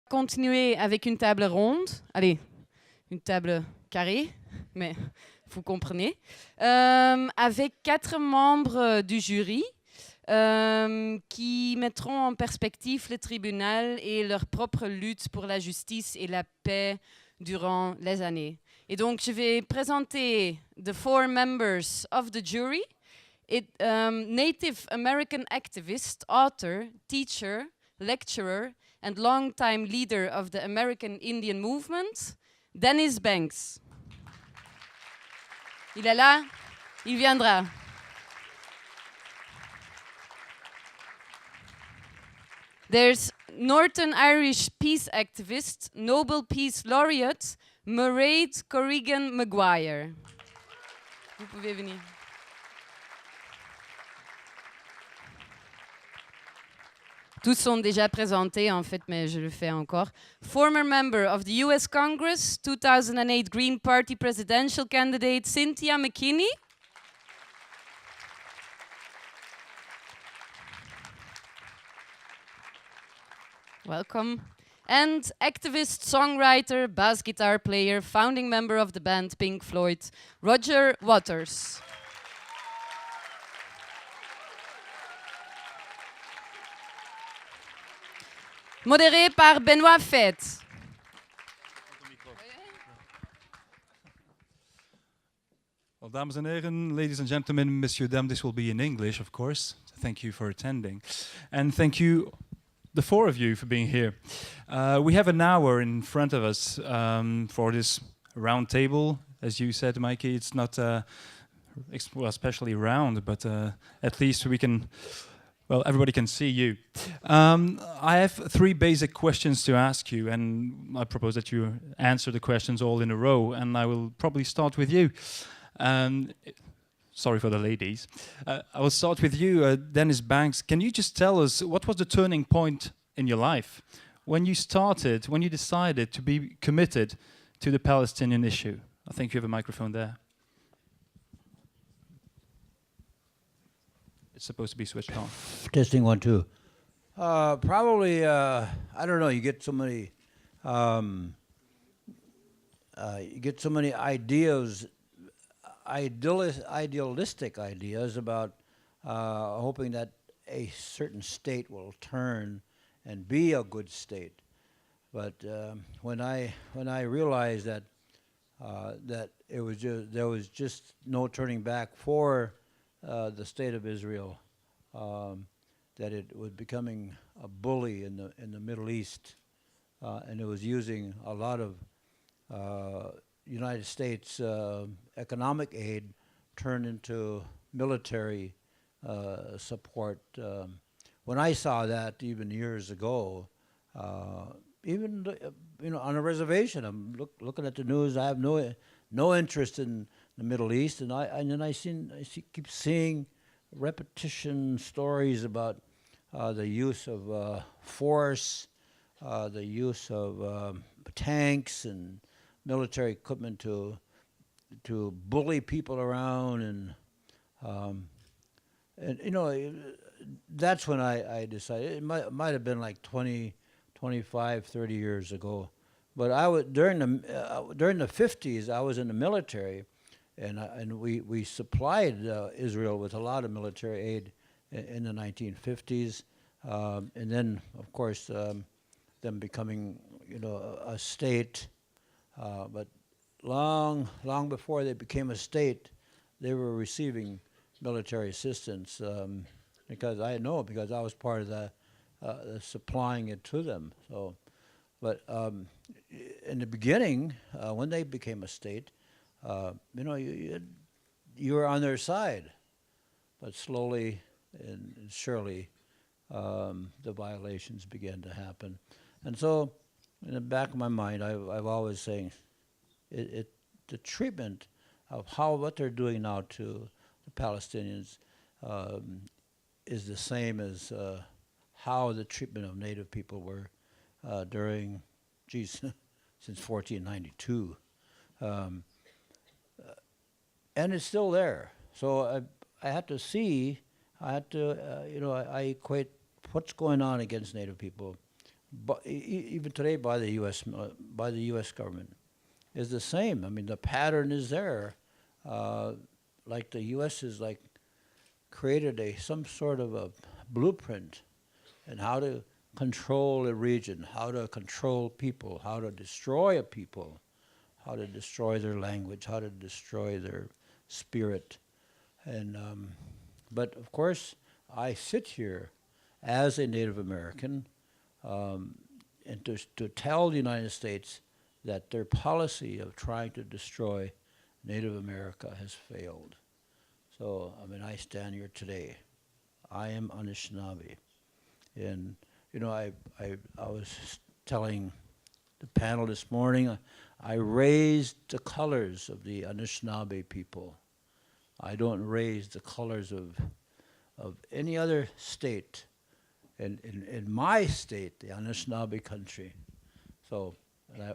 Continuer avec une table ronde, allez, une table carrée, mais vous comprenez, avec 4 membres du jury qui mettront en perspective le tribunal et leur propre lutte pour la justice et la paix durant les années. Et donc, je vais présenter the 4 members of the jury. Native American activist, author, teacher, lecturer, and longtime leader of the American Indian movement, Dennis Banks. Il est là, il viendra. There's Northern Irish peace activist, Nobel Peace Laureate, Mairead Corrigan-Maguire. Vous pouvez venir. Tous sont déjà présentés en fait, mais je le fais encore. Former member of the US Congress, 2008 Green Party presidential candidate Cynthia McKinney. Welcome. And activist, songwriter, bass guitar player, founding member of the band Pink Floyd, Roger Waters. Modéré par Benoît Fett. Well, dames en heren, ladies and gentlemen, Monsieur, Dame, this will be in English, of course. Thank you for attending. And thank you, the 4 of you, for being here. We have an hour in front of us for this round table. As you said, Mikey, it's not especially round, but at least we can... Well, everybody can see you. I have 3 basic questions to ask you, and I propose that you answer the questions all in a row, and I will probably start with you. Sorry for the ladies. I will start with you, Dennis Banks. Can you just tell us, what was the turning point in your life? When you decided to be committed to the Palestinian issue? I think you have a microphone there. It's supposed to be switched on. Testing 1, 2. Probably, I don't know. You get so many ideas, idealistic ideas about hoping that a certain state will turn and be a good state. But when I realized that there was just no turning back for the state of Israel, that it was becoming a bully in the Middle East, and it was using a lot of United States economic aid turned into military support. When I saw that even years ago, even on a reservation, I'm looking at the news. I have no interest in the Middle East, and I keep seeing repetition stories about the use of force, the use of tanks and military equipment to bully people around, and that's when I decided. It might have been like 20, 25, 30 years ago, but I was during the 50s. I was in the military. And we supplied Israel with a lot of military aid in the 1950s, and then of course them becoming a state. But long before they became a state, they were receiving military assistance because I was part of the supplying it to them. So, but in the beginning, when they became a state. You were on their side, but slowly and surely the violations began to happen. And so in the back of my mind, I've always saying the treatment of what they're doing now to the Palestinians is the same as how the treatment of Native people were during, since 1492. And it's still there. So I had to see, I equate what's going on against Native people even today by the U.S. government, is the same. I mean, the pattern is there. Like the U.S. has like created some sort of a blueprint and how to control a region, how to control people, how to destroy a people, how to destroy their language, how to destroy their spirit. And but of course, I sit here as a Native American and to tell the United States that their policy of trying to destroy Native America has failed. So, I mean, I stand here today. I am Anishinaabe. And, you know, I was telling the panel this morning, I raised the colors of the Anishinaabe people. I don't raise the colors of any other state. In my state, the Anishinaabe country. So,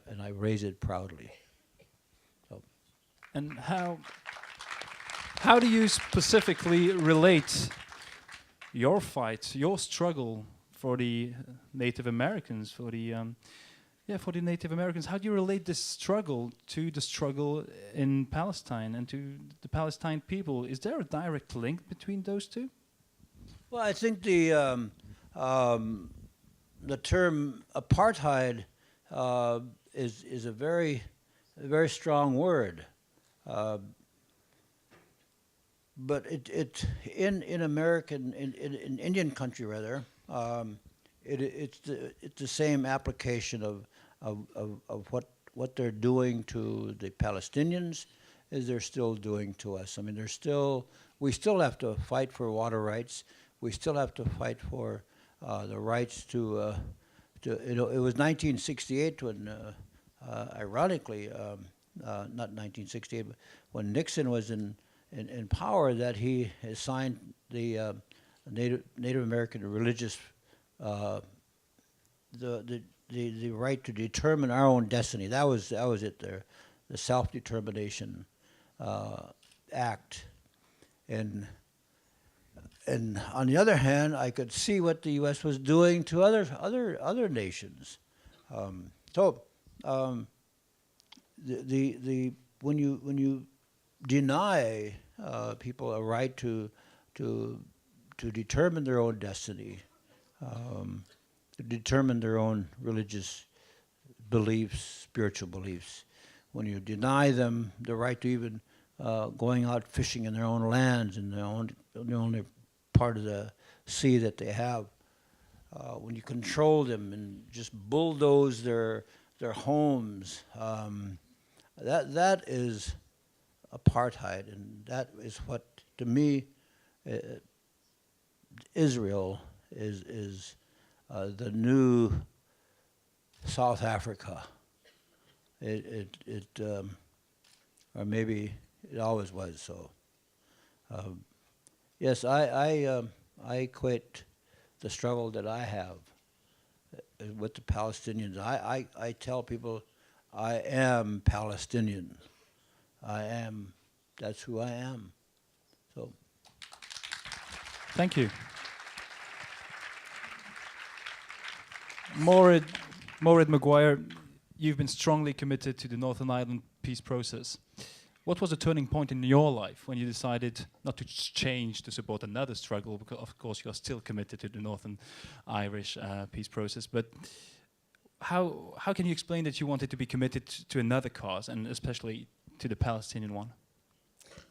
and I raise it proudly. So. And how do you specifically relate your fight, your struggle for the Native Americans, for the Native Americans? How do you relate this struggle to the struggle in Palestine and to the Palestine people? Is there a direct link between those two? Well, I think the term apartheid is a very strong word. But it in American in Indian country rather, it's the same application of what they're doing to the Palestinians as they're still doing to us. I mean, we still have to fight for water rights. We still have to fight for the rights to you know, it was 1968 when, ironically, not 1968, but when Nixon was in power, that he has signed the Native American religious the right to determine our own destiny. That was it there, the Self-Determination Act, and on the other hand, I could see what the U.S. was doing to other nations. When you deny people a right to determine their own destiny, to determine their own religious beliefs, spiritual beliefs, when you deny them the right to even going out fishing in their own lands, in the only part of the sea that they have, when you control them and just bulldoze their homes, that is apartheid, and that is what, to me, Israel is the new South Africa. Or maybe it always was so. Yes, I equate the struggle that I have with the Palestinians. I tell people I am Palestinian. That's who I am. So. Thank you. Mairead Maguire, you've been strongly committed to the Northern Ireland peace process. What was the turning point in your life when you decided not to change to support another struggle? Because of course you're still committed to the Northern Irish peace process, but how can you explain that you wanted to be committed to another cause, and especially to the Palestinian one?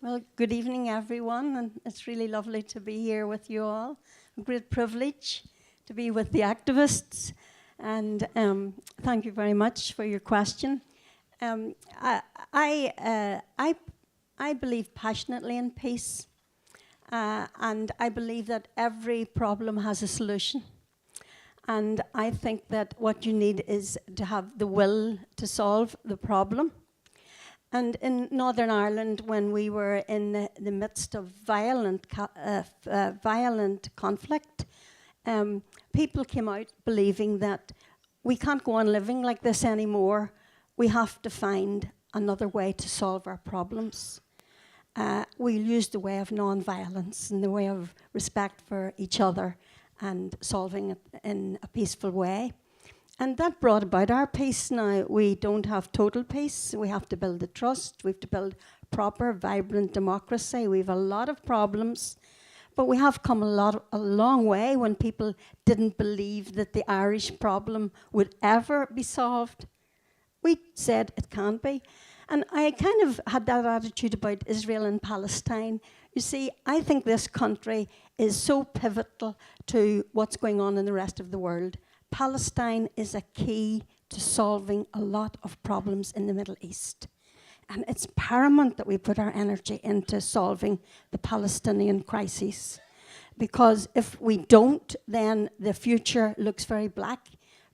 Well, good evening, everyone, and it's really lovely to be here with you all. A great privilege to be with the activists, and thank you very much for your question. I believe passionately in peace, and I believe that every problem has a solution. And I think that what you need is to have the will to solve the problem. And in Northern Ireland, when we were in the midst of violent conflict, people came out believing that we can't go on living like this anymore. We have to find another way to solve our problems. We used the way of non-violence and the way of respect for each other and solving it in a peaceful way. And that brought about our peace. Now, we don't have total peace. We have to build the trust. We have to build proper, vibrant democracy. We have a lot of problems. But we have come a long way when people didn't believe that the Irish problem would ever be solved. We said it can't be. And I kind of had that attitude about Israel and Palestine. You see, I think this country is so pivotal to what's going on in the rest of the world. Palestine is a key to solving a lot of problems in the Middle East. And it's paramount that we put our energy into solving the Palestinian crisis. Because if we don't, then the future looks very black.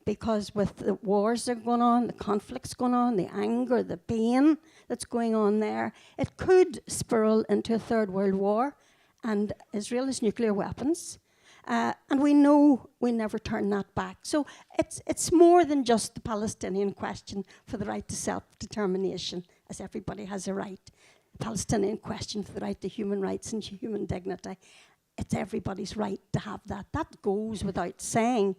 Because with the wars that are going on, the conflicts going on, the anger, the pain that's going on there, it could spiral into a third world war. And Israel has nuclear weapons. And we know we never turn that back. So it's more than just the Palestinian question for the right to self-determination, as everybody has a right. The Palestinian question for the right to human rights and human dignity. It's everybody's right to have that. That goes without saying.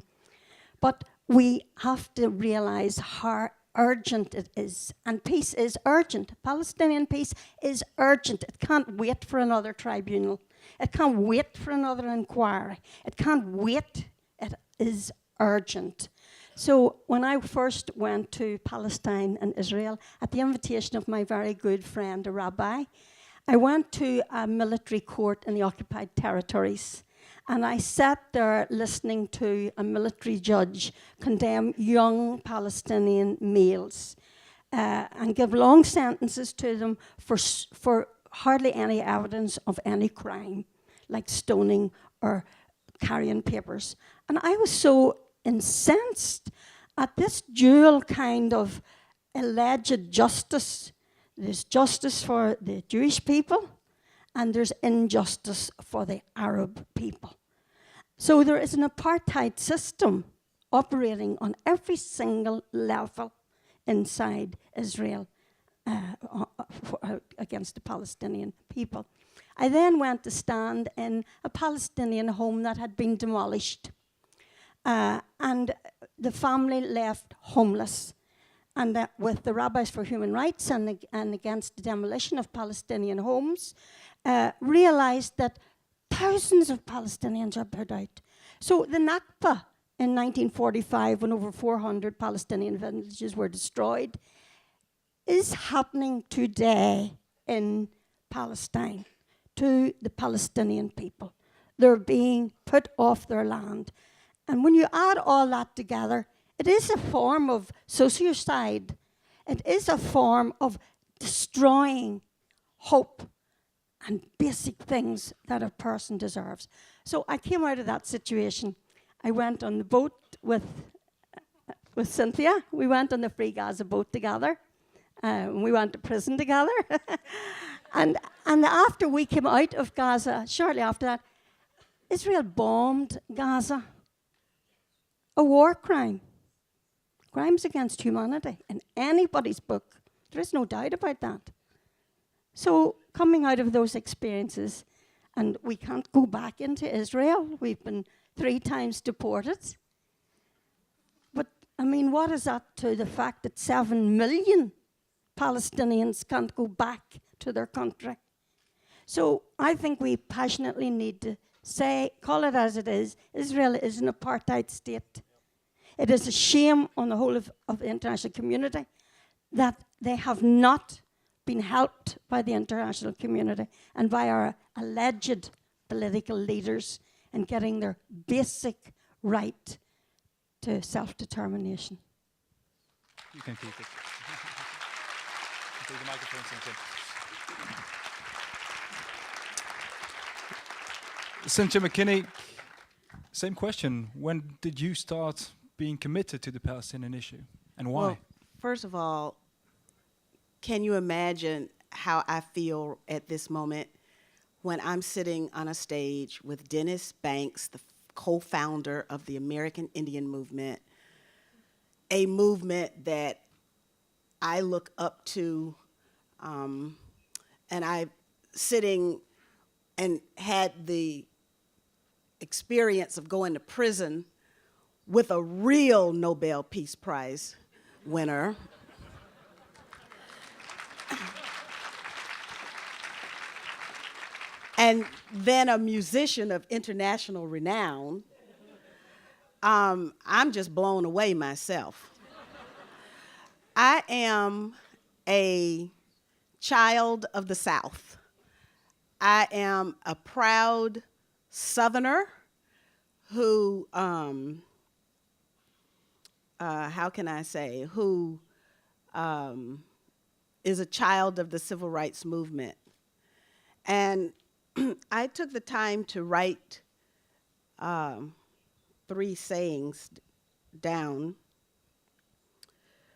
But we have to realize how urgent it is. And peace is urgent. Palestinian peace is urgent. It can't wait for another tribunal. It can't wait for another inquiry. It can't wait. It is urgent. So when I first went to Palestine and Israel, at the invitation of my very good friend, a rabbi, I went to a military court in the occupied territories. And I sat there listening to a military judge condemn young Palestinian males and give long sentences to them for hardly any evidence of any crime, like stoning or carrying papers. And I was so incensed at this dual kind of alleged justice. There's justice for the Jewish people, and there's injustice for the Arab people. So there is an apartheid system operating on every single level inside Israel against the Palestinian people. I then went to stand in a Palestinian home that had been demolished. And the family left homeless. And with the Rabbis for Human Rights and against the demolition of Palestinian homes, realized that thousands of Palestinians are put out. So the Nakba in 1945, when over 400 Palestinian villages were destroyed, is happening today in Palestine to the Palestinian people. They're being put off their land. And when you add all that together, it is a form of sociocide. It is a form of destroying hope and basic things that a person deserves. So I came out of that situation. I went on the boat with Cynthia. We went on the Free Gaza boat together. We went to prison together. and after we came out of Gaza, shortly after that, Israel bombed Gaza. A war crime. Crimes against humanity in anybody's book. There is no doubt about that. So coming out of those experiences, and we can't go back into Israel. We've been 3 times deported. But, I mean, what is that to the fact that 7 million Palestinians can't go back to their country? So I think we passionately need to say, call it as it is, Israel is an apartheid state. It is a shame on the whole of the international community that they have not been helped by the international community and by our alleged political leaders in getting their basic right to self-determination. You can keep it. Take the microphone, Cynthia McKinney, same question. When did you start being committed to the Palestinian issue, and why? Well, first of all, can you imagine how I feel at this moment when I'm sitting on a stage with Dennis Banks, the co-founder of the American Indian Movement, a movement that I look up to, and I'm sitting and had the experience of going to prison with a real Nobel Peace Prize winner. And then a musician of international renown. I'm just blown away myself. I am a child of the South. I am a proud Southerner who, how can I say, who is a child of the civil rights movement. And I took the time to write 3 sayings down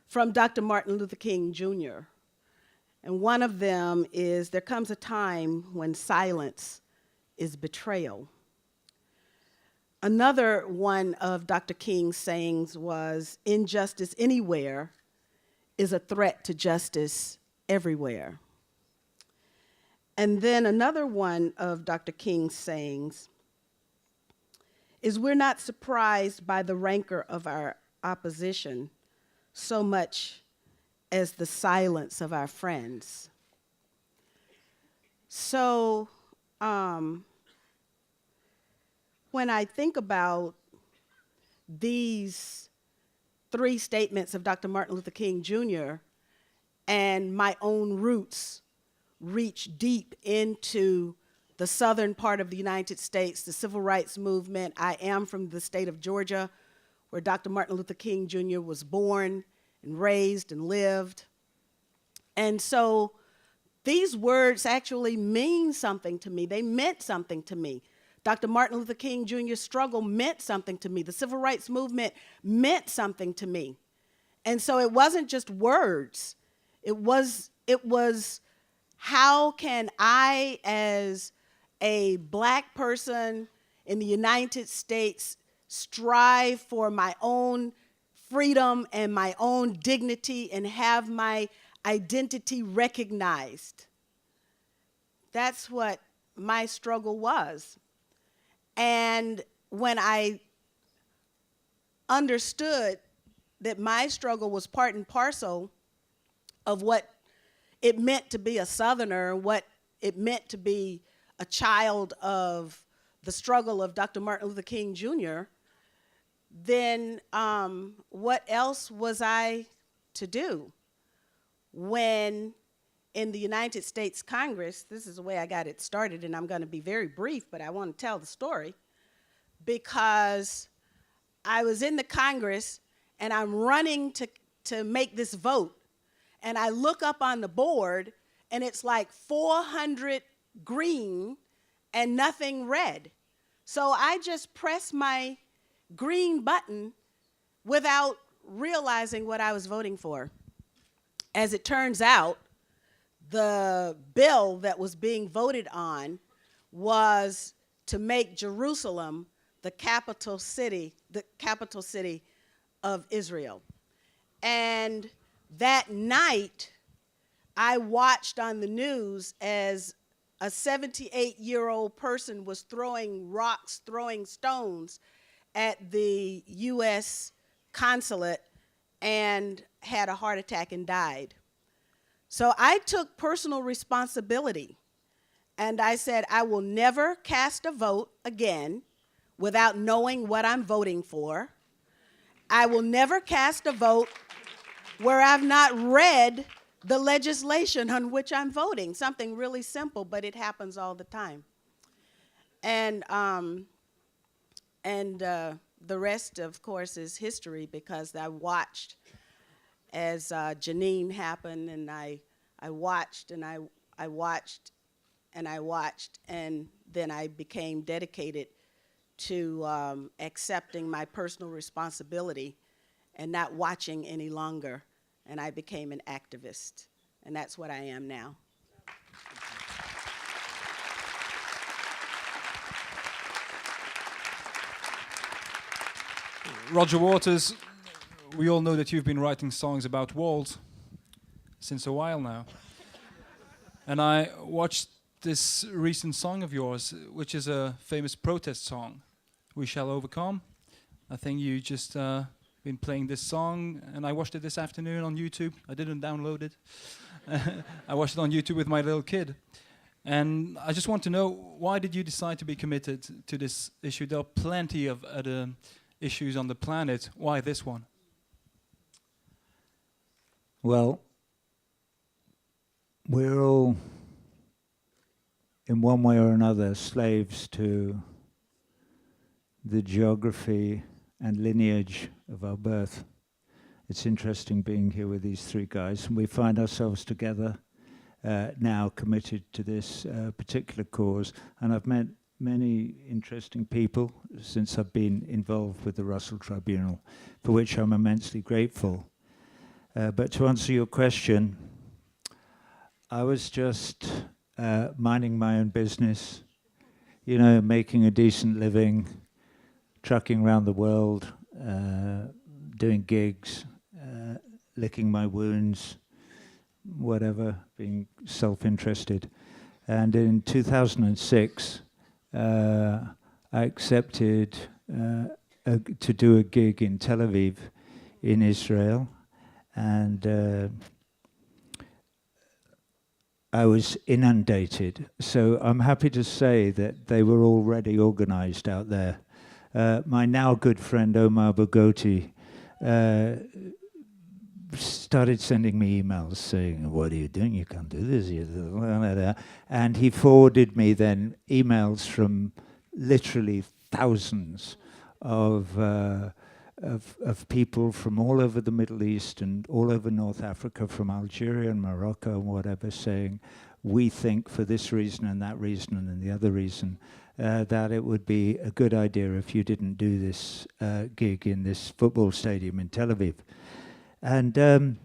from Dr. Martin Luther King Jr. And one of them is, there comes a time when silence is betrayal. Another one of Dr. King's sayings was, injustice anywhere is a threat to justice everywhere. And then another one of Dr. King's sayings is, we're not surprised by the rancor of our opposition so much as the silence of our friends. So when I think about these 3 statements of Dr. Martin Luther King Jr. and my own roots reach deep into the southern part of the United States, the civil rights movement. I am from the state of Georgia, where Dr. Martin Luther King Jr. was born and raised and lived. And so these words actually mean something to me. They meant something to me. Dr. Martin Luther King Jr.'s struggle meant something to me. The civil rights movement meant something to me. And so it wasn't just words. It was how can I, as a Black person in the United States, strive for my own freedom and my own dignity and have my identity recognized? That's what my struggle was. And when I understood that my struggle was part and parcel of what it meant to be a Southerner, what it meant to be a child of the struggle of Dr. Martin Luther King Jr., then what else was I to do? When in the United States Congress, this is the way I got it started, and I'm going to be very brief, but I want to tell the story, because I was in the Congress and I'm running to make this vote, and I look up on the board and it's like 400 green and nothing red. So I just pressed my green button without realizing what I was voting for. As it turns out, the bill that was being voted on was to make Jerusalem the capital city of Israel. And that night, I watched on the news as a 78-year-old person was throwing rocks, throwing stones at the U.S. consulate and had a heart attack and died. So I took personal responsibility, and I said, I will never cast a vote again without knowing what I'm voting for. I will never cast a vote where I've not read the legislation on which I'm voting. Something really simple, but it happens all the time. And the rest, of course, is history, because I watched as Janine happened, and I watched and I watched and I watched, and then I became dedicated to accepting my personal responsibility and not watching any longer, and I became an activist, and that's what I am now. Roger Waters, we all know that you've been writing songs about walls since a while now. And I watched this recent song of yours, which is a famous protest song, We Shall Overcome. I think you just been playing this song, and I watched it this afternoon on YouTube. I didn't download it. I watched it on YouTube with my little kid. And I just want to know, why did you decide to be committed to this issue? There are plenty of other issues on the planet. Why this one? Well, we're all, in one way or another, slaves to the geography and lineage of our birth. It's interesting being here with these three guys, and we find ourselves together now committed to this particular cause. And I've met many interesting people since I've been involved with the Russell Tribunal, for which I'm immensely grateful. But to answer your question, I was just minding my own business, you know, making a decent living, trucking around the world, doing gigs, licking my wounds, whatever, being self-interested. And in 2006, I accepted to do a gig in Tel Aviv, in Israel, and I was inundated. So I'm happy to say that they were already organized out there. My now good friend Omar Bugoti started sending me emails saying, "What are you doing? You can't do this." And he forwarded me then emails from literally thousands of people from all over the Middle East and all over North Africa, from Algeria and Morocco and whatever, saying, "We think for this reason and that reason and the other reason that it would be a good idea if you didn't do this gig in this football stadium in Tel Aviv." And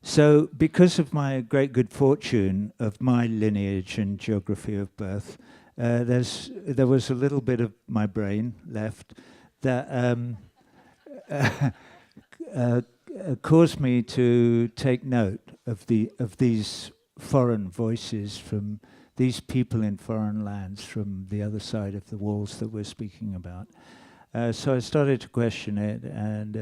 so because of my great good fortune of my lineage and geography of birth, there was a little bit of my brain left that caused me to take note of these foreign voices from these people in foreign lands from the other side of the walls that we're speaking about. So I started to question it, and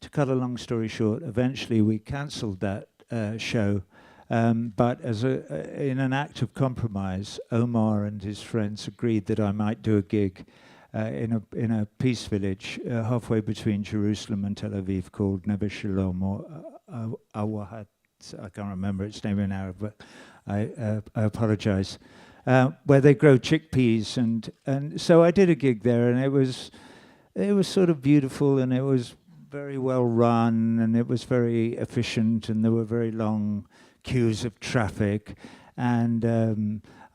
to cut a long story short, eventually we cancelled that show. But in an act of compromise, Omar and his friends agreed that I might do a gig in a peace village halfway between Jerusalem and Tel Aviv called Neve Shalom, or Awahat. I can't remember its name in Arab, but I apologize. Where they grow chickpeas, and so I did a gig there, and it was sort of beautiful, and it was very well run, and it was very efficient, and there were very long queues of traffic, and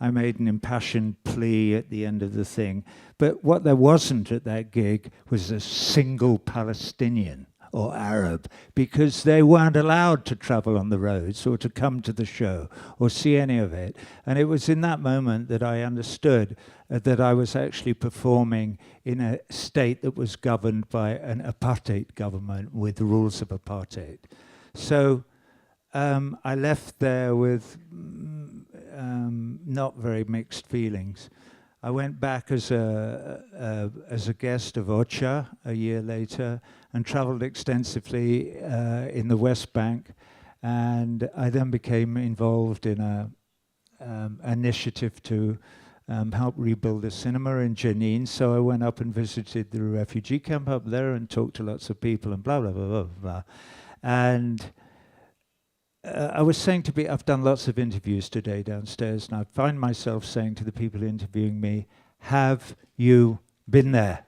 I made an impassioned plea at the end of the thing. But what there wasn't at that gig was a single Palestinian or Arab, because they weren't allowed to travel on the roads or to come to the show or see any of it. And it was in that moment that I understood that I was actually performing in a state that was governed by an apartheid government with the rules of apartheid. So I left there with not very mixed feelings. I went back as a guest of OCHA a year later and traveled extensively in the West Bank, and I then became involved in an initiative to help rebuild a cinema in Jenin. So I went up and visited the refugee camp up there and talked to lots of people and blah, blah, blah, blah, blah. And I was saying I've done lots of interviews today downstairs, and I find myself saying to the people interviewing me, "Have you been there?"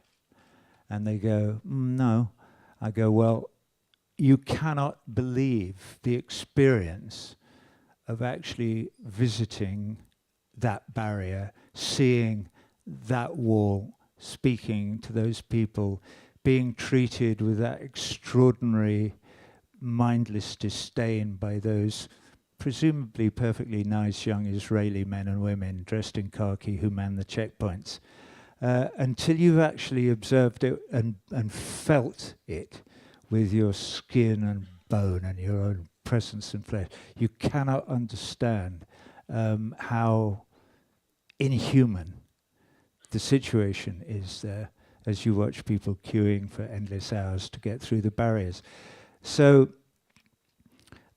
And they go, "No." I go, "Well, you cannot believe the experience of actually visiting that barrier, seeing that wall, speaking to those people, being treated with that extraordinary mindless disdain by those presumably perfectly nice young Israeli men and women dressed in khaki who man the checkpoints. Until you've actually observed it and felt it with your skin and bone and your own presence and flesh, you cannot understand how inhuman the situation is there. as you watch people queuing for endless hours to get through the barriers. So,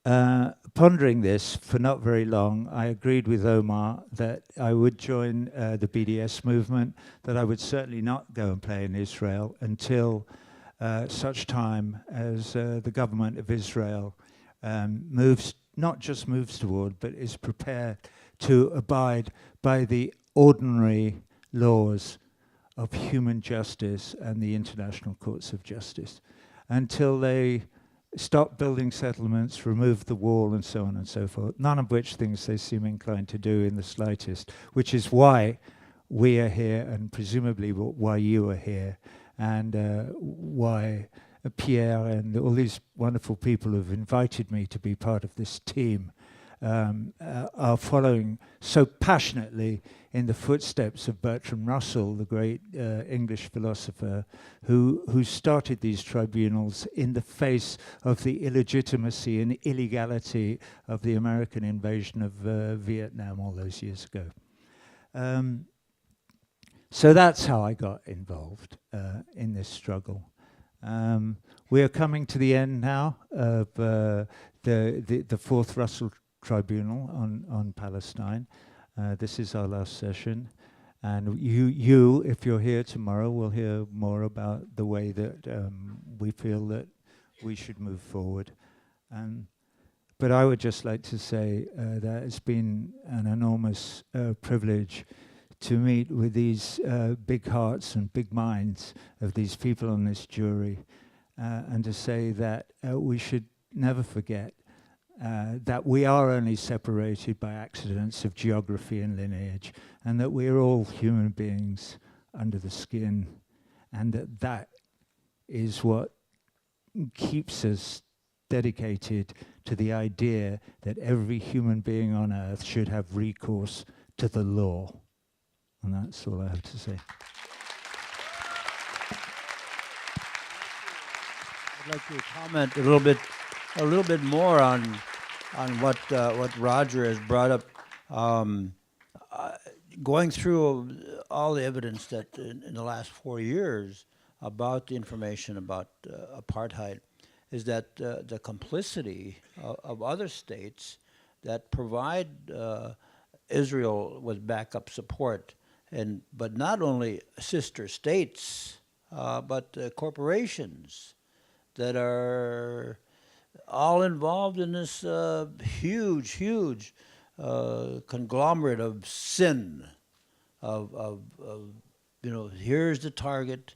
pondering this for not very long, I agreed with Omar that I would join the BDS movement, that I would certainly not go and play in Israel until such time as the government of Israel not just moves toward, but is prepared to abide by the ordinary laws of human justice and the international courts of justice, until they stop building settlements, remove the wall, and so on and so forth, none of which things they seem inclined to do in the slightest, which is why we are here, and presumably why you are here, and why Pierre and all these wonderful people who've invited me to be part of this team are following so passionately in the footsteps of Bertrand Russell, the great English philosopher, who started these tribunals in the face of the illegitimacy and illegality of the American invasion of Vietnam all those years ago. So that's how I got involved in this struggle. We are coming to the end now of the fourth Russell Tribunal on Palestine. This is our last session, and you, if you're here tomorrow, will hear more about the way that we feel that we should move forward. But I would just like to say that it's been an enormous privilege to meet with these big hearts and big minds of these people on this jury, and to say that we should never forget that we are only separated by accidents of geography and lineage, and that we are all human beings under the skin, and that is what keeps us dedicated to the idea that every human being on earth should have recourse to the law. And that's all I have to say. I'd like to comment a little bit more on what Roger has brought up. Going through all the evidence that in the last 4 years about the information about apartheid, is that the complicity of other states that provide Israel with backup support, but not only sister states, but corporations that are all involved in this huge conglomerate of sin, of here's the target,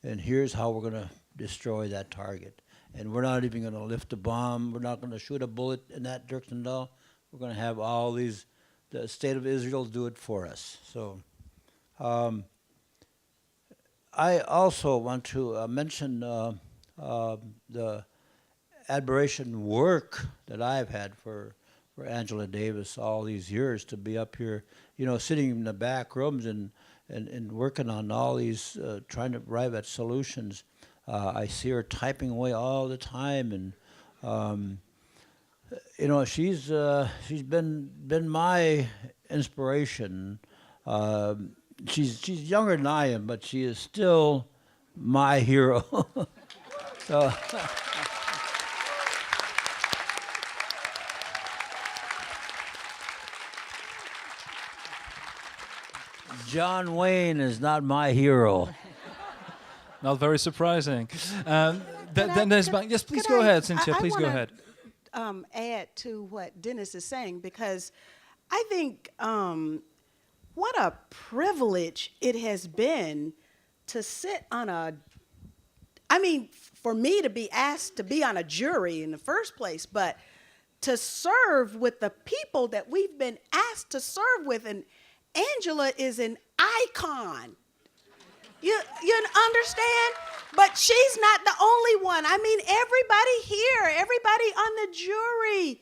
and here's how we're going to destroy that target. And we're not even going to lift a bomb. We're not going to shoot a bullet in that direction at all. We're going to have all these, the state of Israel do it for us. So I also want to mention the admiration work that I've had for Angela Davis all these years, to be up here, sitting in the back rooms and working on all these, trying to arrive at solutions. I see her typing away all the time, and she's been my inspiration. She's younger than I am, but she is still my hero. So. John Wayne is not my hero. Not very surprising. Yes, please go ahead, Cynthia. Please go ahead. Add to what Dennis is saying, because I think what a privilege it has been to sit on for me to be asked to be on a jury in the first place, but to serve with the people that we've been asked to serve with. And Angela is an icon. You understand? But she's not the only one. Everybody here, everybody on the jury,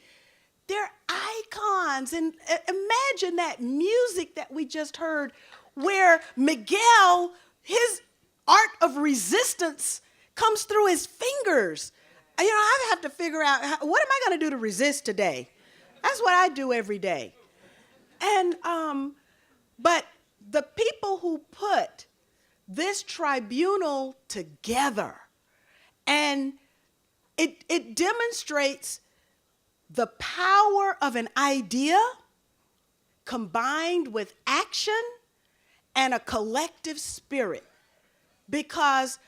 they're icons. And imagine that music that we just heard, where Miguel, his art of resistance comes through his fingers. I have to figure out, what am I going to do to resist today? That's what I do every day. And but the people who put this tribunal together. And it demonstrates the power of an idea combined with action and a collective spirit, because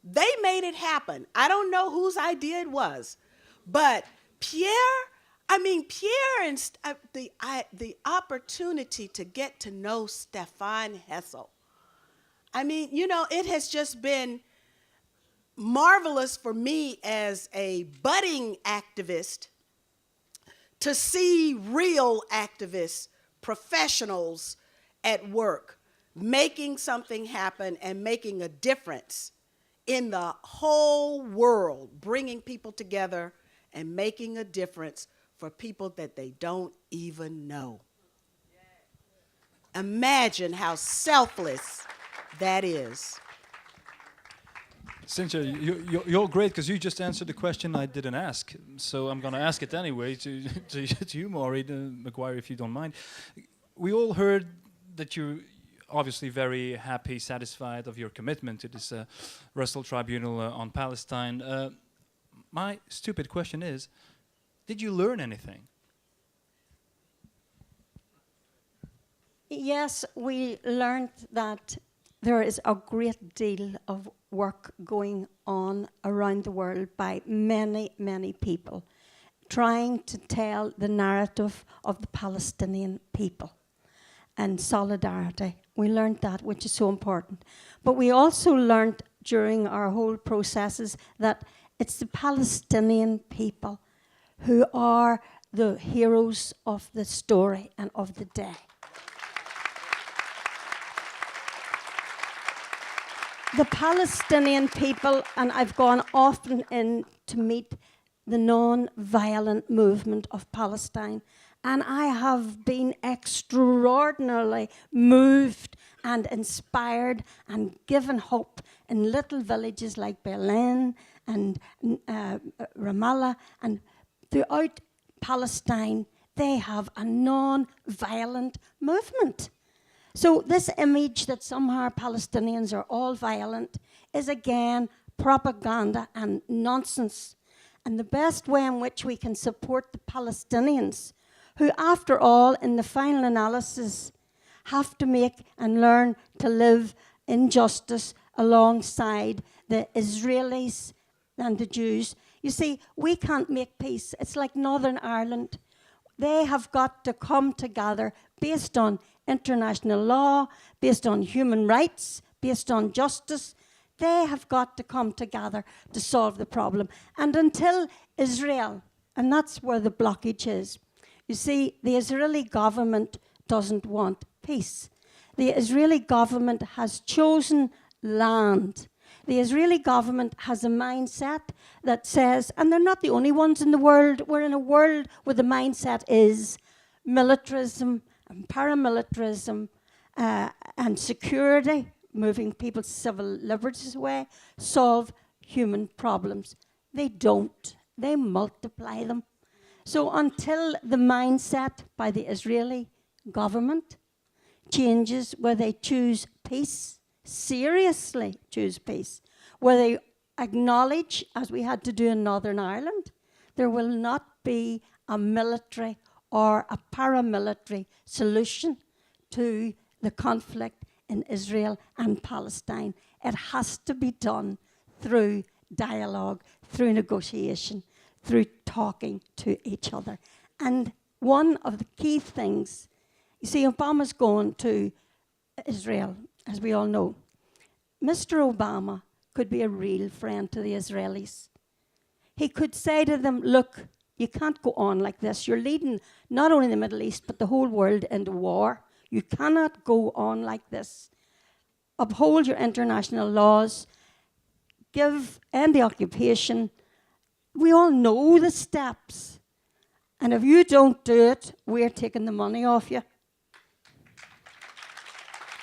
they made it happen. I don't know whose idea it was, but Pierre and the opportunity to get to know Stefan Hessel. I mean, you know, it has just been marvelous for me as a budding activist to see real activists, professionals at work, making something happen and making a difference in the whole world, bringing people together and making a difference for people that they don't even know. Imagine how selfless that is. Cynthia, you're great because you just answered the question I didn't ask. So I'm going to ask it anyway to you, Maureen Maguire, if you don't mind. We all heard that you're obviously very happy, satisfied of your commitment to this Russell Tribunal on Palestine. My stupid question is, did you learn anything? Yes, we learned that there is a great deal of work going on around the world by many, many people trying to tell the narrative of the Palestinian people and solidarity. We learned that, which is so important. But we also learned during our whole processes that it's the Palestinian people who are the heroes of the story and of the day. The Palestinian people, and I've gone often in to meet the non-violent movement of Palestine, and I have been extraordinarily moved and inspired and given hope in little villages like Berlin and Ramallah, and throughout Palestine, they have a non-violent movement. So this image that somehow Palestinians are all violent is again propaganda and nonsense. And the best way in which we can support the Palestinians, who after all, in the final analysis, have to make and learn to live in justice alongside the Israelis and the Jews. You see, we can't make peace. It's like Northern Ireland. They have got to come together based on international law, based on human rights, based on justice. They have got to come together to solve the problem. And until Israel, and that's where the blockage is, you see, the Israeli government doesn't want peace. The Israeli government has chosen land. The Israeli government has a mindset that says, and they're not the only ones in the world, we're in a world where the mindset is militarism and paramilitarism and security, moving people's civil liberties away, solve human problems. They don't. They multiply them. So until the mindset by the Israeli government changes, where they choose peace, seriously choose peace, where they acknowledge, as we had to do in Northern Ireland, there will not be a military or a paramilitary solution to the conflict in Israel and Palestine. It has to be done through dialogue, through negotiation, through talking to each other. And one of the key things, you see, Obama's going to Israel, as we all know. Mr. Obama could be a real friend to the Israelis. He could say to them, look, you can't go on like this. You're leading not only the Middle East, but the whole world into war. You cannot go on like this. Uphold your international laws. End the occupation. We all know the steps. And if you don't do it, we're taking the money off you.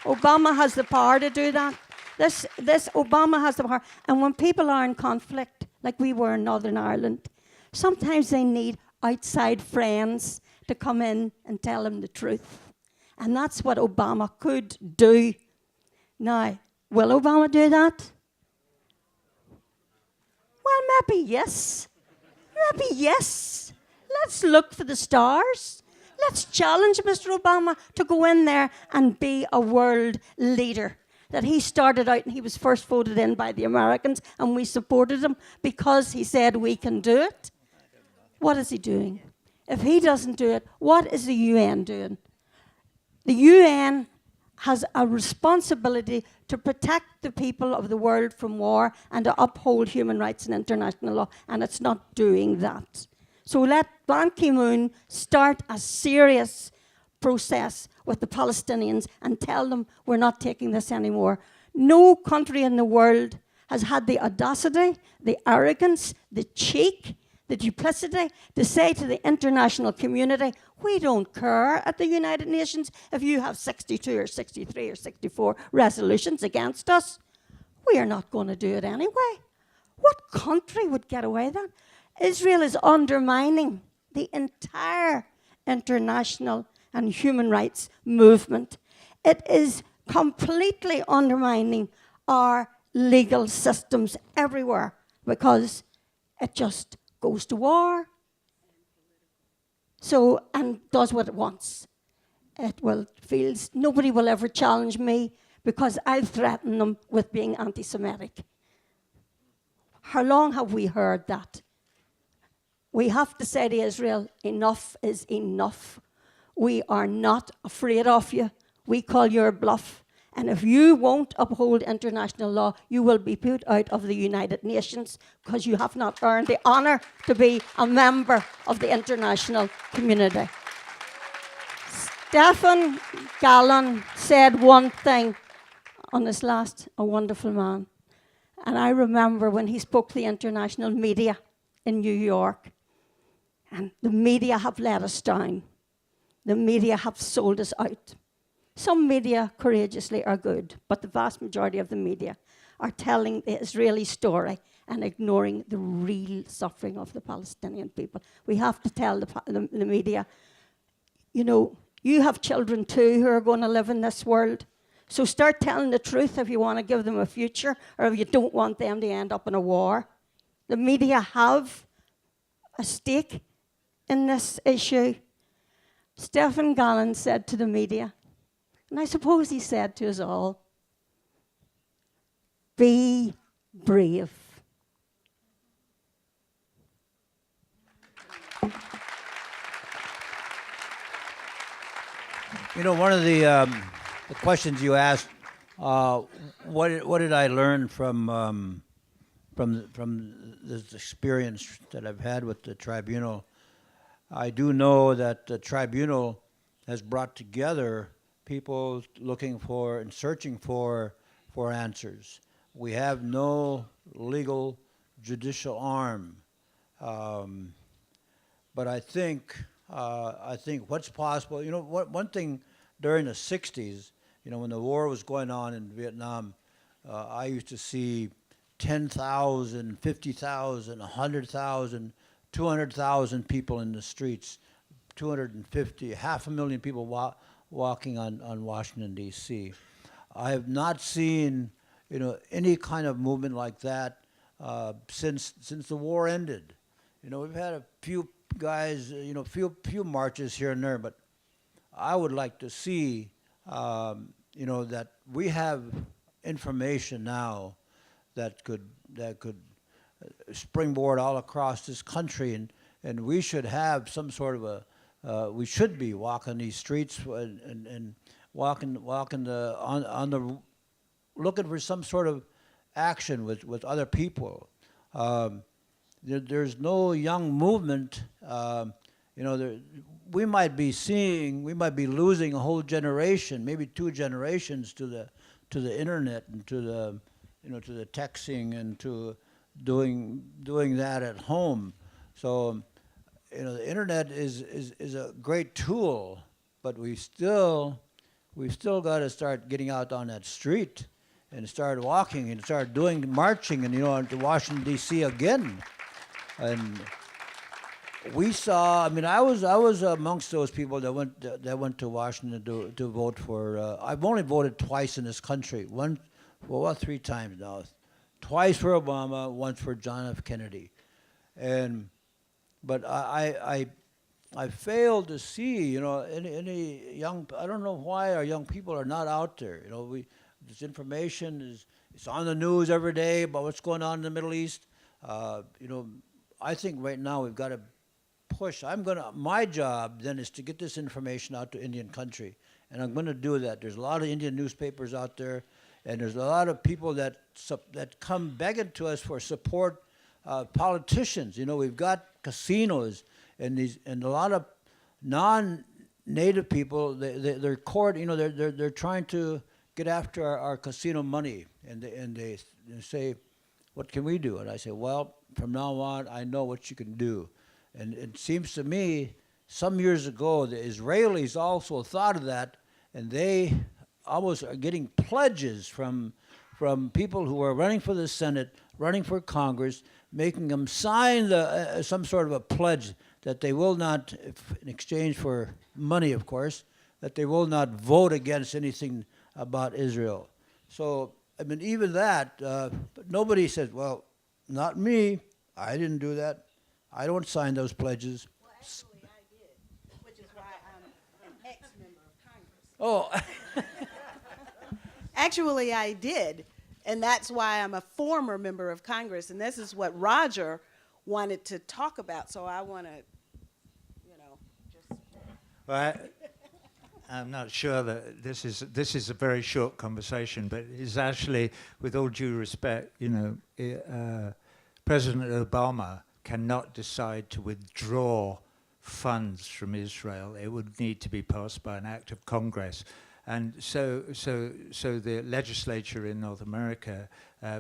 Obama has the power to do that. This Obama has the power. And when people are in conflict, like we were in Northern Ireland, sometimes they need outside friends to come in and tell them the truth. And that's what Obama could do. Now, Will Obama do that? Well, maybe yes. Maybe yes. Let's look for the stars. Let's challenge Mr. Obama to go in there and be a world leader. That he started out and he was first voted in by the Americans and we supported him because he said we can do it. What is he doing? If he doesn't do it, what is the UN doing? The UN has a responsibility to protect the people of the world from war and to uphold human rights and international law, and it's not doing that. So let Ban Ki-moon start a serious process with the Palestinians and tell them we're not taking this anymore. No country in the world has had the audacity, the arrogance, the cheek, the duplicity to say to the international community, we don't care at the United Nations if you have 62 or 63 or 64 resolutions against us. We are not going to do it anyway. What country would get away with that? Israel is undermining the entire international and human rights movement. It is completely undermining our legal systems everywhere because it just goes to war. So, and does what it wants. Nobody will ever challenge me because I'll threaten them with being anti-Semitic. How long have we heard that? We have to say to Israel, enough is enough. We are not afraid of you. We call your bluff. And if you won't uphold international law, you will be put out of the United Nations because you have not earned the honor to be a member of the international community. Stephen Gallen said one thing on his last, a wonderful man. And I remember when he spoke to the international media in New York. And the media have let us down. The media have sold us out. Some media, courageously, are good, but the vast majority of the media are telling the Israeli story and ignoring the real suffering of the Palestinian people. We have to tell the media, you know, you have children too who are going to live in this world. So start telling the truth if you want to give them a future or if you don't want them to end up in a war. The media have a stake in this issue. Stephen Gallen said to the media, and I suppose he said to us all, be brave. You know, one of the questions you asked, what did I learn from this experience that I've had with the tribunal? I do know that the tribunal has brought together people looking for and searching for answers. We have no legal judicial arm, but I think what's possible. You know, one thing during the '60s, you know, when the war was going on in Vietnam, I used to see 10,000, 50,000, 100,000, 200,000 people in the streets, 250, 500,000 people walking on Washington, D.C. I have not seen, you know, any kind of movement like that since the war ended. You know, we've had a few guys, you know, few marches here and there, but I would like to see, you know, that we have information now that could springboard all across this country, and we should have some sort of a we should be walking these streets and walking looking for some sort of action with other people. There's no young movement. You know, we might be losing a whole generation, maybe 2 generations to the internet and to the texting and to doing that at home. So, you know, the internet is a great tool, but we still got to start getting out on that street and start walking and start marching, and, you know, to Washington D.C. again. And we saw. I mean, I was amongst those people that went to Washington to vote for. I've only voted twice in this country. well, what, 3 times now? Twice for Obama, once for John F. Kennedy. But I failed to see, any young, I don't know why our young people are not out there. This information it's on the news every day about what's going on in the Middle East. I think right now we've got to push. My job then is to get this information out to Indian country, and I'm going to do that. There's a lot of Indian newspapers out there, and there's a lot of people that come begging to us for support. Politicians, we've got casinos and a lot of non-native people. They're they're trying to get after our casino money, and they say, "What can we do?" And I say, "Well, from now on, I know what you can do." And it seems to me, some years ago, the Israelis also thought of that, and they almost are getting pledges from people who are running for the Senate, running for Congress, making them sign some sort of a pledge that they will not, in exchange for money, of course, that they will not vote against anything about Israel. So, even that, but nobody says, well, not me. I didn't do that. I don't sign those pledges. Well, actually, I did, which is why I'm an ex-member of Congress. Oh. Actually, I did, and that's why I'm a former member of Congress, and this is what Roger wanted to talk about, so I want to, just... Well, I'm not sure that this is a very short conversation, but it's actually, with all due respect, President Obama cannot decide to withdraw funds from Israel. It would need to be passed by an act of Congress. And so the legislature in North America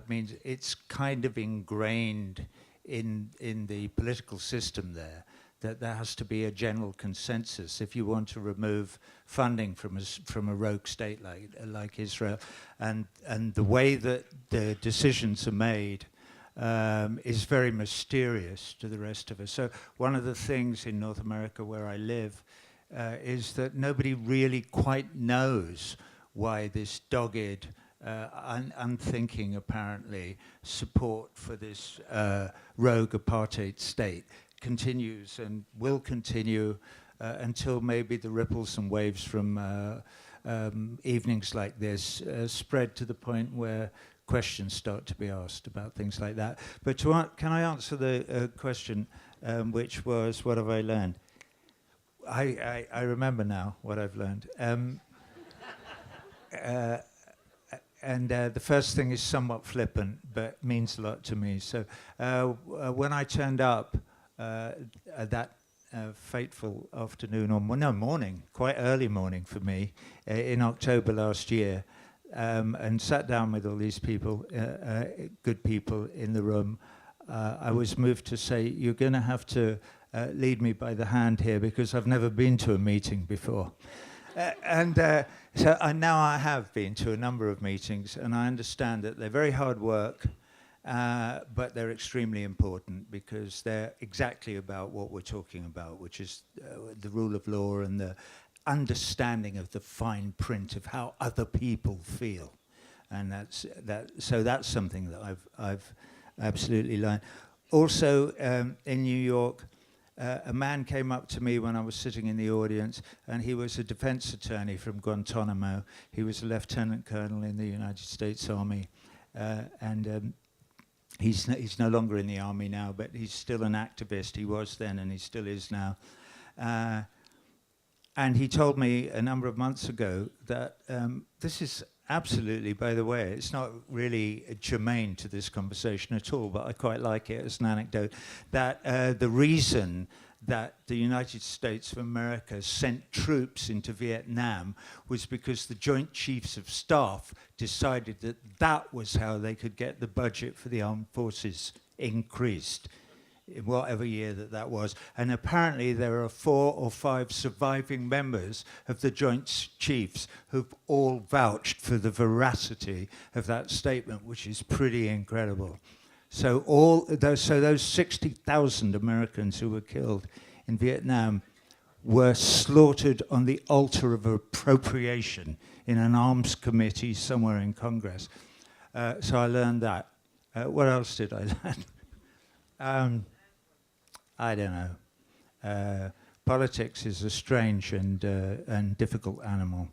means it's kind of ingrained in the political system there, that there has to be a general consensus if you want to remove funding from a rogue state like Israel. And the way that the decisions are made is very mysterious to the rest of us. So one of the things in North America where I live is that nobody really quite knows why this dogged, unthinking, apparently, support for this rogue apartheid state continues and will continue until maybe the ripples and waves from evenings like this spread to the point where questions start to be asked about things like that. But can I answer the question, which was, what have I learned? I remember now what I've learned. And the first thing is somewhat flippant, but means a lot to me. So when I turned up that fateful afternoon, or morning, quite early morning for me, in October last year, and sat down with all these people, good people in the room, I was moved to say, you're going to have to lead me by the hand here because I've never been to a meeting before. So now I have been to a number of meetings, and I understand that they're very hard work, but they're extremely important because they're exactly about what we're talking about, which is the rule of law and the understanding of the fine print of how other people feel. And so that's something that I've absolutely learned. Also, in New York, a man came up to me when I was sitting in the audience, and he was a defense attorney from Guantanamo. He was a lieutenant colonel in the United States Army, and he's no longer in the army now, but he's still an activist. He was then, and he still is now. And he told me a number of months ago that this is absolutely, by the way, it's not really germane to this conversation at all, but I quite like it as an anecdote, that the reason that the United States of America sent troops into Vietnam was because the Joint Chiefs of Staff decided that that was how they could get the budget for the armed forces increased, in whatever year that was. And apparently there are 4 or 5 surviving members of the Joint Chiefs who've all vouched for the veracity of that statement, which is pretty incredible. So those 60,000 Americans who were killed in Vietnam were slaughtered on the altar of appropriation in an arms committee somewhere in Congress. So I learned that. What else did I learn? I don't know. Politics is a strange and difficult animal.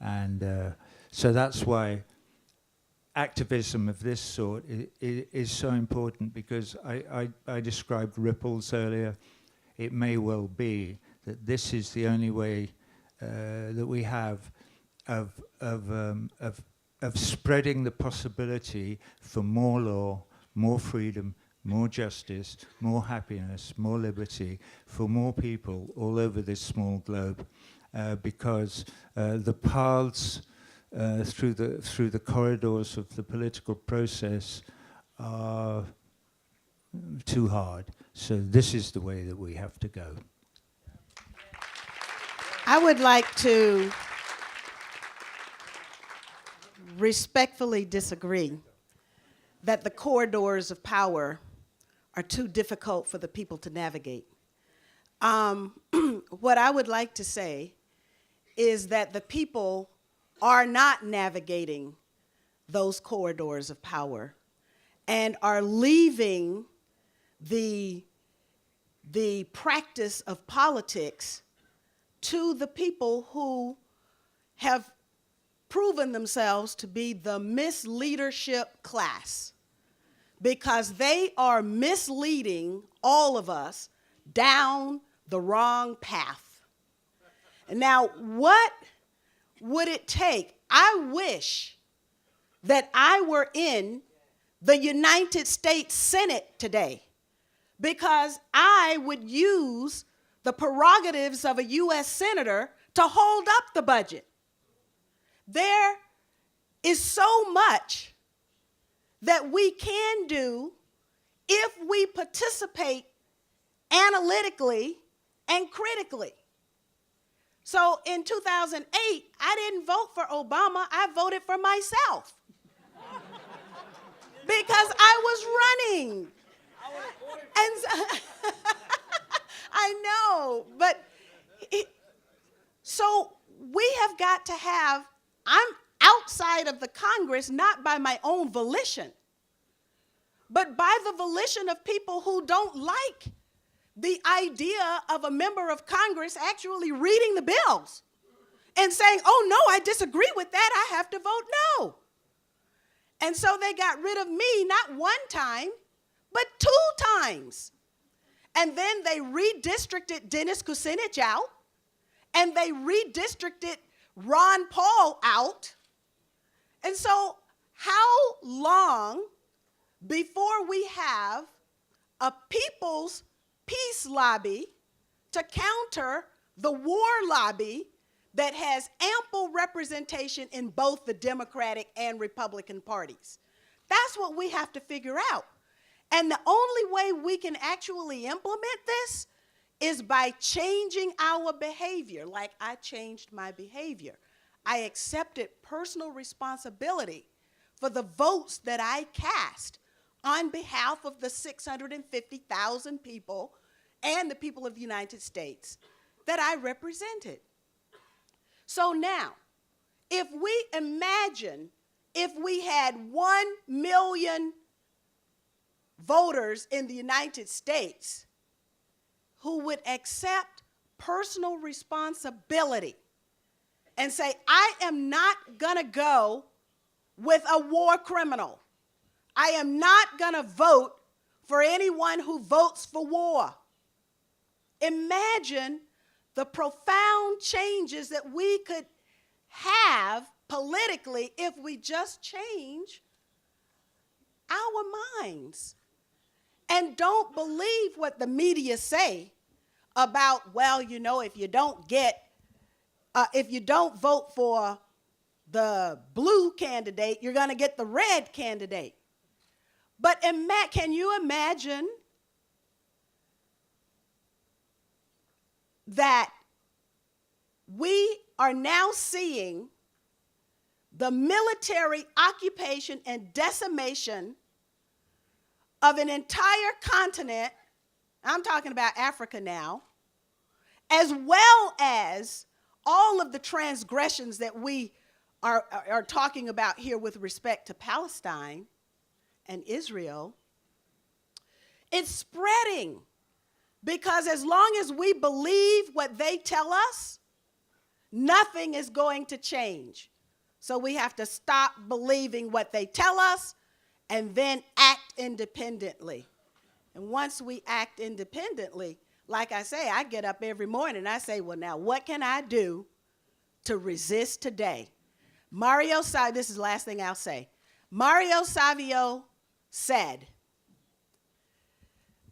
And so that's why activism of this sort is so important, because I described ripples earlier. It may well be that this is the only way that we have of spreading the possibility for more law, more freedom, more justice, more happiness, more liberty for more people all over this small globe, because the paths through the corridors of the political process are too hard. So this is the way that we have to go. I would like to respectfully disagree that the corridors of power are too difficult for the people to navigate. What I would like to say is that the people are not navigating those corridors of power and are leaving the practice of politics to the people who have proven themselves to be the misleadership class, because they are misleading all of us down the wrong path. And now, what would it take? I wish that I were in the United States Senate today, because I would use the prerogatives of a U.S. senator to hold up the budget. There is so much that we can do if we participate analytically and critically. So in 2008, I didn't vote for Obama, I voted for myself. Because I was running. And so I know, but so we have got to have, I'm outside of the Congress, not by my own volition, but by the volition of people who don't like the idea of a member of Congress actually reading the bills and saying, oh no, I disagree with that, I have to vote no. And so they got rid of me not one time, but 2 times. And then they redistricted Dennis Kucinich out, and they redistricted Ron Paul out. And so how long before we have a people's peace lobby to counter the war lobby that has ample representation in both the Democratic and Republican parties? That's what we have to figure out. And the only way we can actually implement this is by changing our behavior, like I changed my behavior. I accepted personal responsibility for the votes that I cast on behalf of the 650,000 people and the people of the United States that I represented. So now, if we imagine if we had 1 million voters in the United States who would accept personal responsibility and say, I am not gonna go with a war criminal. I am not gonna vote for anyone who votes for war. Imagine the profound changes that we could have politically if we just change our minds. And don't believe what the media say about, well, you know, if you don't vote for the blue candidate, you're gonna get the red candidate. But can you imagine that we are now seeing the military occupation and decimation of an entire continent, I'm talking about Africa now, as well as all of the transgressions that we are talking about here with respect to Palestine and Israel, it's spreading. Because as long as we believe what they tell us, nothing is going to change. So we have to stop believing what they tell us and then act independently. And once we act independently, like I say, I get up every morning and I say, well, now what can I do to resist today? This is the last thing I'll say. Mario Savio said,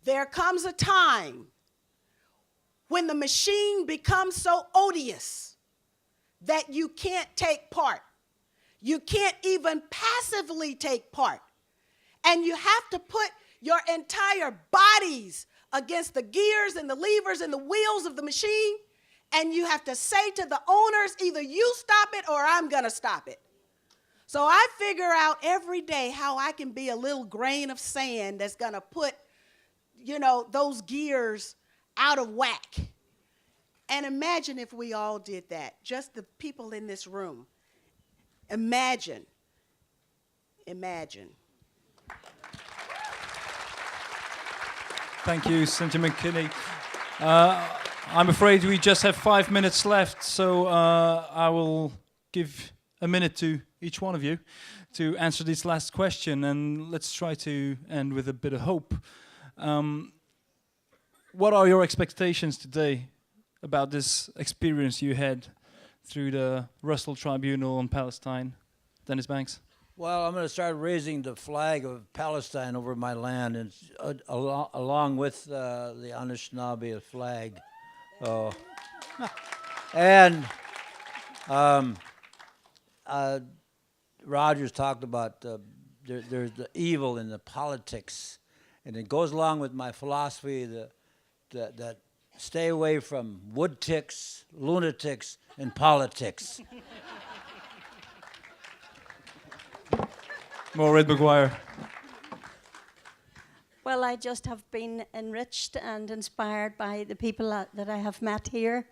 there comes a time when the machine becomes so odious that you can't take part. You can't even passively take part. And you have to put your entire bodies against the gears and the levers and the wheels of the machine, and you have to say to the owners, either you stop it or I'm gonna stop it. So I figure out every day how I can be a little grain of sand that's gonna put, those gears out of whack. And imagine if we all did that, just the people in this room. Imagine. Thank you, Senator McKinney. I'm afraid we just have 5 minutes left, so I will give a minute to each one of you to answer this last question, and let's try to end with a bit of hope. What are your expectations today about this experience you had through the Russell Tribunal on Palestine? Dennis Banks? Well, I'm going to start raising the flag of Palestine over my land, and along with the Anishinaabe flag. And Rogers talked about there's the evil in the politics, and it goes along with my philosophy that stay away from wood ticks, lunatics, and politics. Maureen Maguire. Well, I just have been enriched and inspired by the people that I have met here.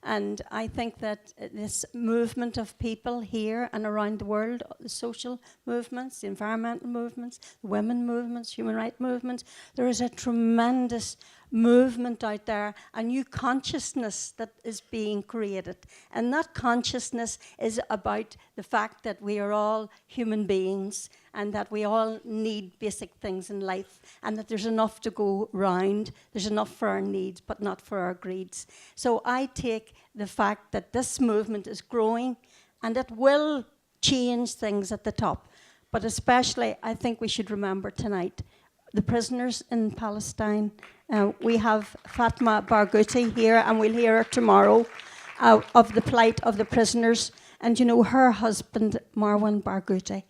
And I think that this movement of people here and around the world, the social movements, the environmental movements, the women movements, human rights movements, there is a tremendous movement out there, a new consciousness that is being created. And that consciousness is about the fact that we are all human beings and that we all need basic things in life, and that there's enough to go round, there's enough for our needs, but not for our greeds. So I take the fact that this movement is growing, and it will change things at the top. But especially, I think we should remember tonight the prisoners in Palestine. We have Fatma Barghouti here, and we'll hear her tomorrow of the plight of the prisoners. And her husband, Marwan Barghouti,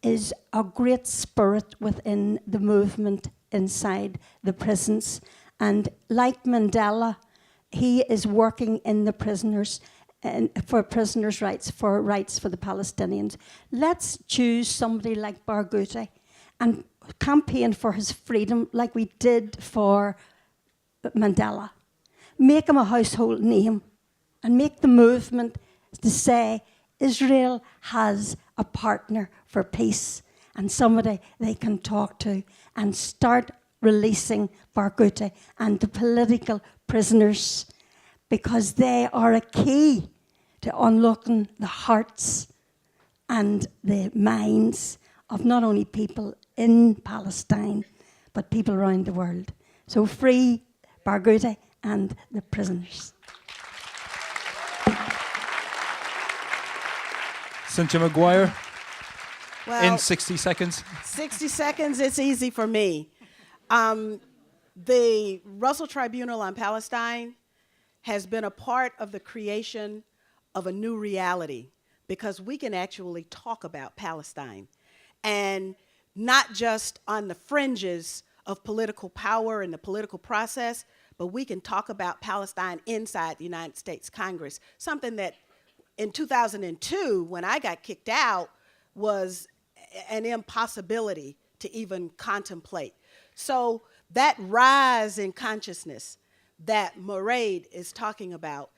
is a great spirit within the movement inside the prisons. And like Mandela, he is working in the prisoners and for prisoners' rights for the Palestinians. Let's choose somebody like Barghouti and campaign for his freedom like we did for Mandela. Make him a household name and make the movement to say Israel has a partner for peace and somebody they can talk to, and start releasing Barghouti and the political prisoners, because they are a key to unlocking the hearts and the minds of not only people in Palestine, but people around the world. So free Barghouti and the prisoners. Cynthia Maguire, Well, in 60 seconds. 60 seconds, it's easy for me. The Russell Tribunal on Palestine has been a part of the creation of a new reality, because we can actually talk about Palestine, and not just on the fringes of political power and the political process, but we can talk about Palestine inside the United States Congress, something that in 2002, when I got kicked out, was an impossibility to even contemplate. So that rise in consciousness that Mairead is talking about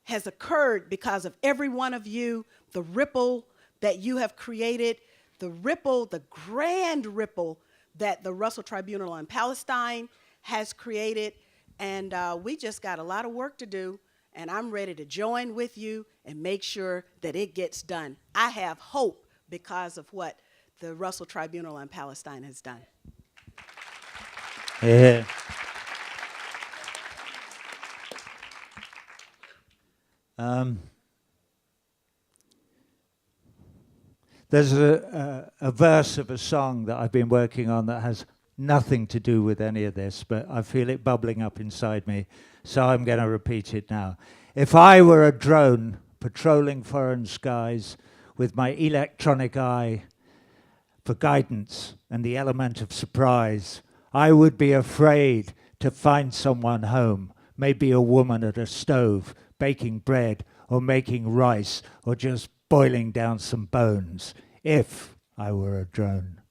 has occurred because of every one of you, the ripple that you have created, the ripple, the grand ripple that the Russell Tribunal on Palestine has created. And we just got a lot of work to do, and I'm ready to join with you and make sure that it gets done. I have hope because of what the Russell Tribunal on Palestine has done. Yeah. There's a verse of a song that I've been working on that has nothing to do with any of this, but I feel it bubbling up inside me, so I'm going to repeat it now. If I were a drone patrolling foreign skies with my electronic eye for guidance and the element of surprise, I would be afraid to find someone home, maybe a woman at a stove, baking bread or making rice or just boiling down some bones, if I were a drone.